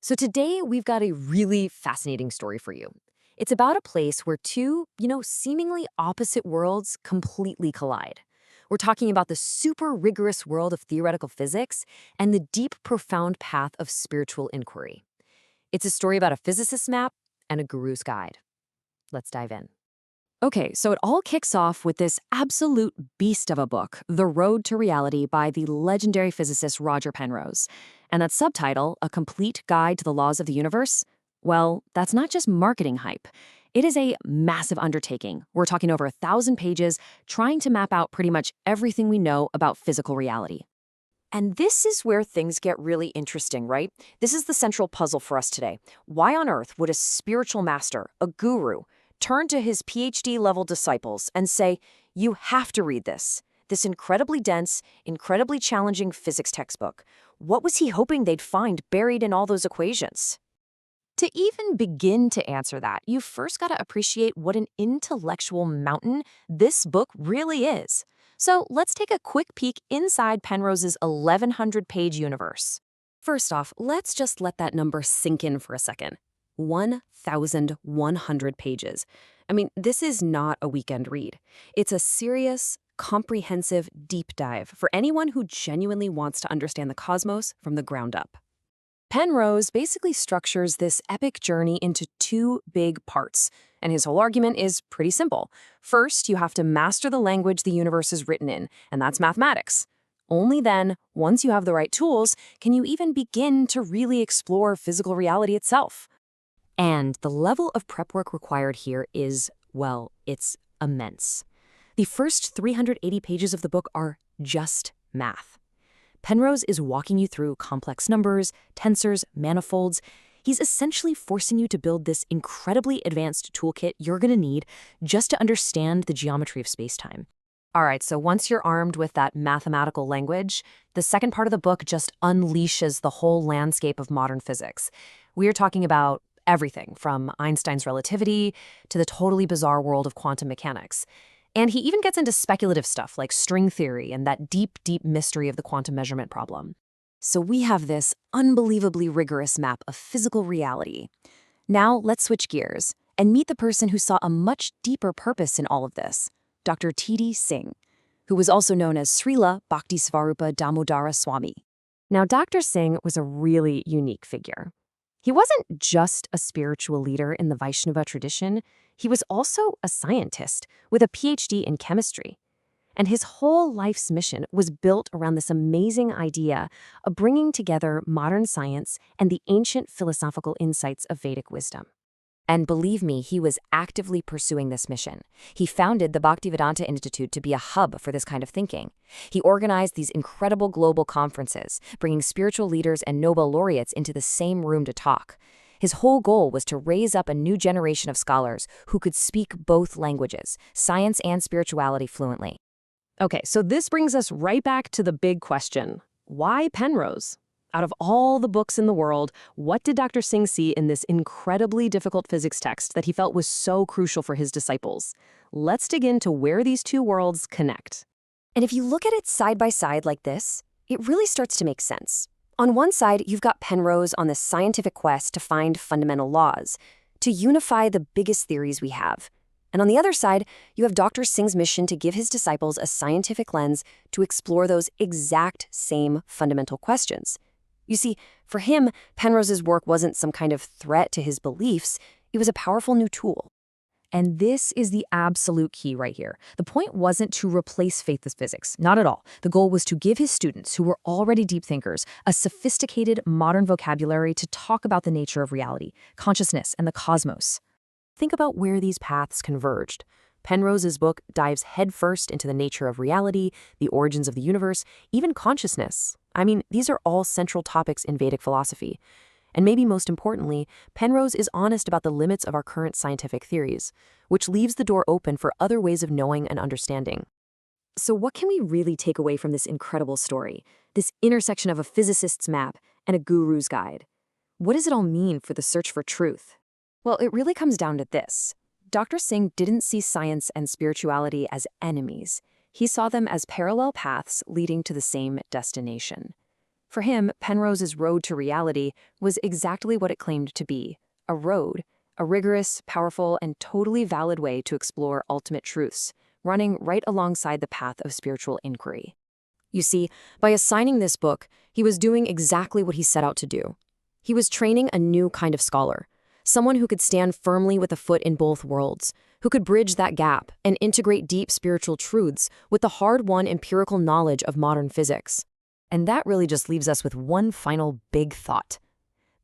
So today we've got a really fascinating story for you. It's about a place where two, seemingly opposite worlds completely collide. We're talking about the super rigorous world of theoretical physics and the deep, profound path of spiritual inquiry. It's a story about a physicist's map and a guru's guide. Let's dive in. Okay, so it all kicks off with this absolute beast of a book, The Road to Reality by the legendary physicist Roger Penrose. And that subtitle, A Complete Guide to the Laws of the Universe, well, that's not just marketing hype. It is a massive undertaking. We're talking over 1,000 pages trying to map out pretty much everything we know about physical reality. And this is where things get really interesting, right? This is the central puzzle for us today. Why on earth would a spiritual master, a guru, turn to his Ph.D. level disciples and say, you have to read this incredibly dense, incredibly challenging physics textbook? What was he hoping they'd find buried in all those equations? To even begin to answer that, you've first got to appreciate what an intellectual mountain this book really is. So let's take a quick peek inside Penrose's 1,100-page universe. First off, let's just let that number sink in for a second. 1,100 pages. I mean, this is not a weekend read. It's a serious, comprehensive deep dive for anyone who genuinely wants to understand the cosmos from the ground up. Penrose basically structures this epic journey into two big parts, and his whole argument is pretty simple. First, you have to master the language the universe is written in, and that's mathematics. Only then, once you have the right tools, can you even begin to really explore physical reality itself. And the level of prep work required here is, well, it's immense. The first 380 pages of the book are just math. Penrose is walking you through complex numbers, tensors, manifolds. He's essentially forcing you to build this incredibly advanced toolkit you're going to need just to understand the geometry of space-time. All right, so once you're armed with that mathematical language, the second part of the book just unleashes the whole landscape of modern physics. We are talking about everything from Einstein's relativity to the totally bizarre world of quantum mechanics. And he even gets into speculative stuff like string theory and that deep, deep mystery of the quantum measurement problem. So we have this unbelievably rigorous map of physical reality. Now let's switch gears and meet the person who saw a much deeper purpose in all of this, Dr.T.D.Singh, who was also known as Srila Bhaktisvarupa Damodara Swami. Now, Dr. Singh was a really unique figure. He wasn't just a spiritual leader in the Vaishnava tradition, he was also a scientist with a Ph.D. in chemistry. And his whole life's mission was built around this amazing idea of bringing together modern science and the ancient philosophical insights of Vedic wisdom. And believe me, he was actively pursuing this mission. He founded the Bhaktivedanta Institute to be a hub for this kind of thinking. He organized these incredible global conferences, bringing spiritual leaders and Nobel laureates into the same room to talk. His whole goal was to raise up a new generation of scholars who could speak both languages, science and spirituality, fluently. Okay, so this brings us right back to the big question. Why Penrose? Out of all the books in the world, what did Dr. Singh see in this incredibly difficult physics text that he felt was so crucial for his disciples? Let's dig into where these two worlds connect. And if you look at it side by side like this, it really starts to make sense. On one side, you've got Penrose on this scientific quest to find fundamental laws, to unify the biggest theories we have. And on the other side, you have Dr. Singh's mission to give his disciples a scientific lens to explore those exact same fundamental questions. You see, for him, Penrose's work wasn't some kind of threat to his beliefs, it was a powerful new tool. And this is the absolute key right here. The point wasn't to replace faith with physics, not at all. The goal was to give his students, who were already deep thinkers, a sophisticated modern vocabulary to talk about the nature of reality, consciousness, and the cosmos. Think about where these paths converged. Penrose's book dives headfirst into the nature of reality, the origins of the universe, even consciousness. I mean, these are all central topics in Vedic philosophy. And maybe most importantly, Penrose is honest about the limits of our current scientific theories, which leaves the door open for other ways of knowing and understanding. So what can we really take away from this incredible story, this intersection of a physicist's map and a guru's guide? What does it all mean for the search for truth? Well, it really comes down to this. Dr. Singh didn't see science and spirituality as enemies. He saw them as parallel paths leading to the same destination. For him, Penrose's road to reality was exactly what it claimed to be, a road, a rigorous, powerful, and totally valid way to explore ultimate truths, running right alongside the path of spiritual inquiry. You see, by assigning this book, he was doing exactly what he set out to do. He was training a new kind of scholar, someone who could stand firmly with a foot in both worlds, who could bridge that gap and integrate deep spiritual truths with the hard-won empirical knowledge of modern physics. And that really just leaves us with one final big thought.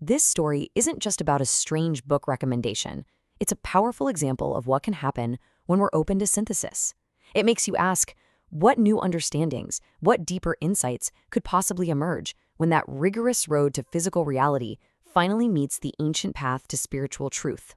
This story isn't just about a strange book recommendation. It's a powerful example of what can happen when we're open to synthesis. It makes you ask, what new understandings, what deeper insights could possibly emerge when that rigorous road to physical reality finally meets the ancient path to spiritual truth?